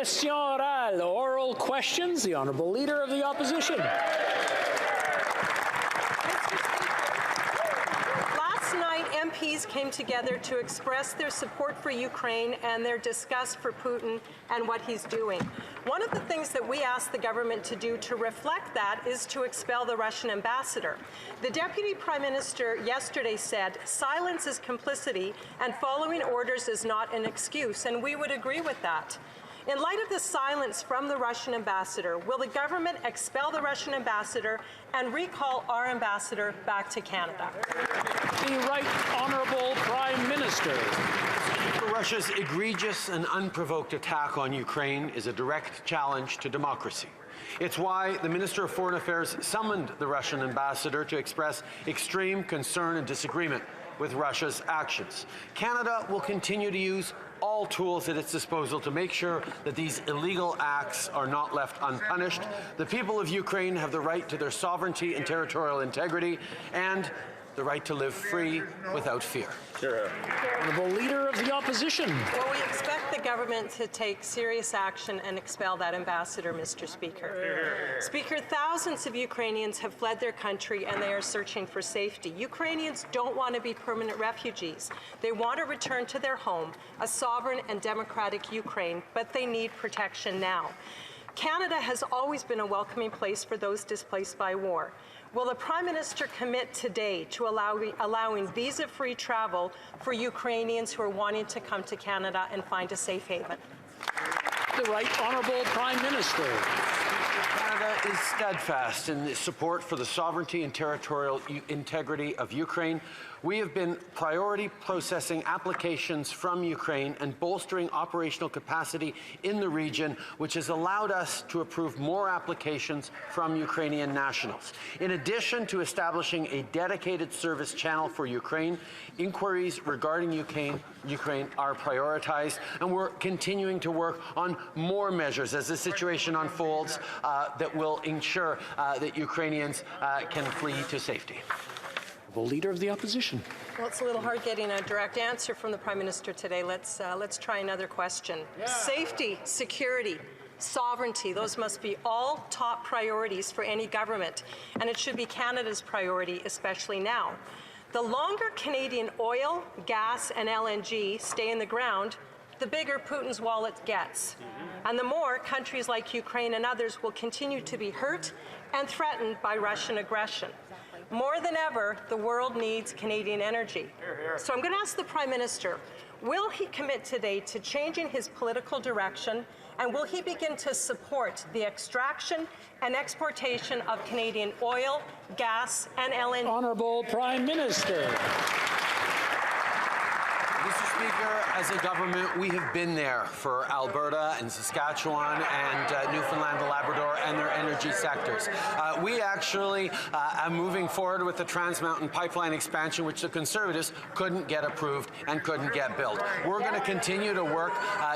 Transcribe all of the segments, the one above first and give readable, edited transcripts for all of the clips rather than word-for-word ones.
Question orale, oral questions. The Honourable Leader of the Opposition. Last night, MPs came together to express their support for Ukraine and their disgust for Putin and what he's doing. One of the things that we asked the government to do to reflect that is to expel the Russian ambassador. The Deputy Prime Minister yesterday said, silence is complicity and following orders is not an excuse, and we would agree with that. In light of the silence from the Russian ambassador, will the government expel the Russian ambassador and recall our ambassador back to Canada? The Right Honourable Prime Minister. Russia's egregious and unprovoked attack on Ukraine is a direct challenge to democracy. It's why the Minister of Foreign Affairs summoned the Russian ambassador to express extreme concern and disagreement with Russia's actions. Canada will continue to use all tools at its disposal to make sure that these illegal acts are not left unpunished. The people of Ukraine have the right to their sovereignty and territorial integrity and the right to live free without fear. Honourable Leader of the Opposition. Well, we expect the government to take serious action and expel that ambassador, Mr. Speaker. Speaker, thousands of Ukrainians have fled their country and they are searching for safety. Ukrainians don't want to be permanent refugees. They want to return to their home, a sovereign and democratic Ukraine, but they need protection now. Canada has always been a welcoming place for those displaced by war. Will the Prime Minister commit today to allowing visa-free travel for Ukrainians who are wanting to come to Canada and find a safe haven? The Right Honourable Prime Minister. Canada is steadfast in its support for the sovereignty and territorial integrity of Ukraine. We have been priority processing applications from Ukraine and bolstering operational capacity in the region, which has allowed us to approve more applications from Ukrainian nationals. In addition to establishing a dedicated service channel for Ukraine, inquiries regarding Ukraine are prioritized, and we're continuing to work on more measures as the situation unfolds that will ensure that Ukrainians can flee to safety. The Leader of the Opposition. Well, it's a little hard getting a direct answer from the Prime Minister today. Let's try another question. Safety, security, sovereignty, those must be all top priorities for any government, and it should be Canada's priority, especially now. The longer Canadian oil, gas, and LNG stay in the ground, the bigger Putin's wallet gets. And the more countries like Ukraine and others will continue to be hurt and threatened by Russian aggression. More than ever, the world needs Canadian energy. So I'm going to ask the Prime Minister, will he commit today to changing his political direction, and will he begin to support the extraction and exportation of Canadian oil, gas, and LNG? Honourable Prime Minister. Mr. Speaker, as a government, we have been there for Alberta and Saskatchewan and Newfoundland and Labrador and their energy sectors. We actually are moving forward with the Trans Mountain Pipeline expansion, which the Conservatives couldn't get approved and couldn't get built. We're going to continue to work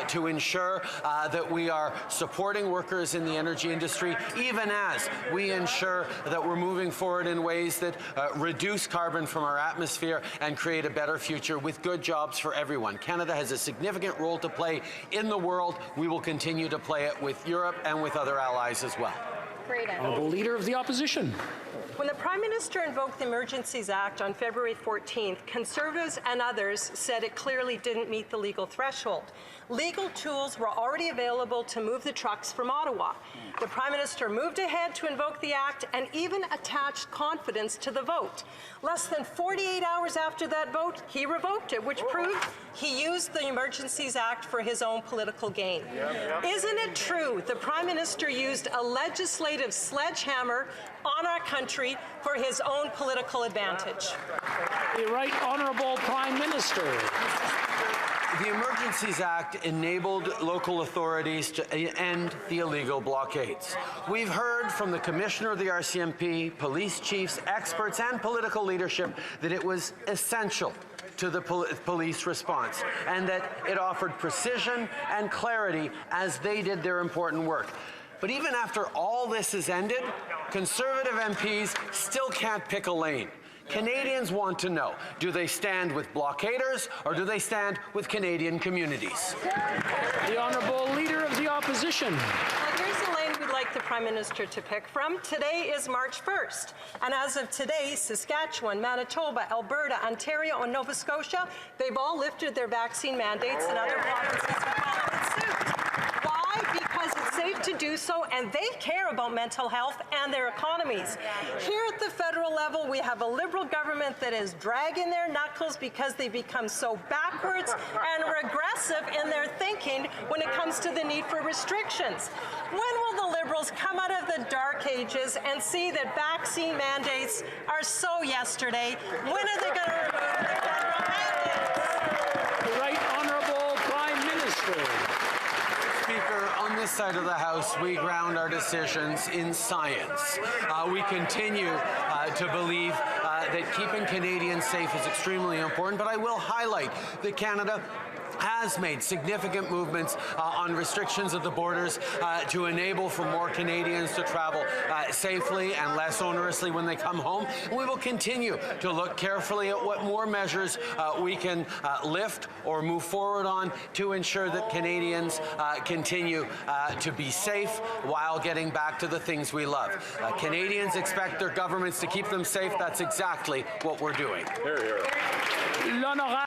to ensure that we are supporting workers in the energy industry, even as we ensure that we're moving forward in ways that reduce carbon from our atmosphere and create a better future with good jobs for everyone. Canada has a significant role to play in the world. We will continue to play it with Europe and with other allies as well. Honourable Leader of the Opposition. When the Prime Minister invoked the Emergencies Act on February 14th, Conservatives and others said it clearly didn't meet the legal threshold. Legal tools were already available to move the trucks from Ottawa. The Prime Minister moved ahead to invoke the Act and even attached confidence to the vote. Less than 48 hours after that vote, he revoked it, which proved he used the Emergencies Act for his own political gain. Isn't it true the Prime Minister used a legislative sledgehammer on our country for his own political advantage? The Right Honourable Prime Minister. The Emergencies Act enabled local authorities to end the illegal blockades. We've heard from the Commissioner of the RCMP, police chiefs, experts, and political leadership that it was essential to the police response and that it offered precision and clarity as they did their important work. But even after all this has ended, Conservative MPs still can't pick a lane. Canadians want to know, do they stand with blockaders or do they stand with Canadian communities? The Honourable Leader of the Opposition. opposition. Well, here's the lane we'd like the Prime Minister to pick from. Today is March 1st, and as of today, Saskatchewan, Manitoba, Alberta, Ontario, and Nova Scotia, they've all lifted their vaccine mandates, and other provinces are following suit. Why? Because it's safe to do so, and they care about mental health and their economies. Here at the federal level, we have a Liberal government that is dragging their knuckles because they become so backwards and regressive in their thinking when it comes to the need for restrictions. When will the Liberals come out of the dark ages and see that vaccine mandates are so yesterday? When are they going to remove the federal mandates? The Right Honourable Prime Minister. Speaker, on this side of the House, we ground our decisions in science. We continue to believe that keeping Canadians safe is extremely important, but I will highlight that Canada has made significant movements on restrictions at the borders to enable for more Canadians to travel safely and less onerously when they come home. And we will continue to look carefully at what more measures we can lift or move forward on to ensure that Canadians continue to be safe while getting back to the things we love. Canadians expect their governments to keep them safe. That's exactly what we're doing. L'honorable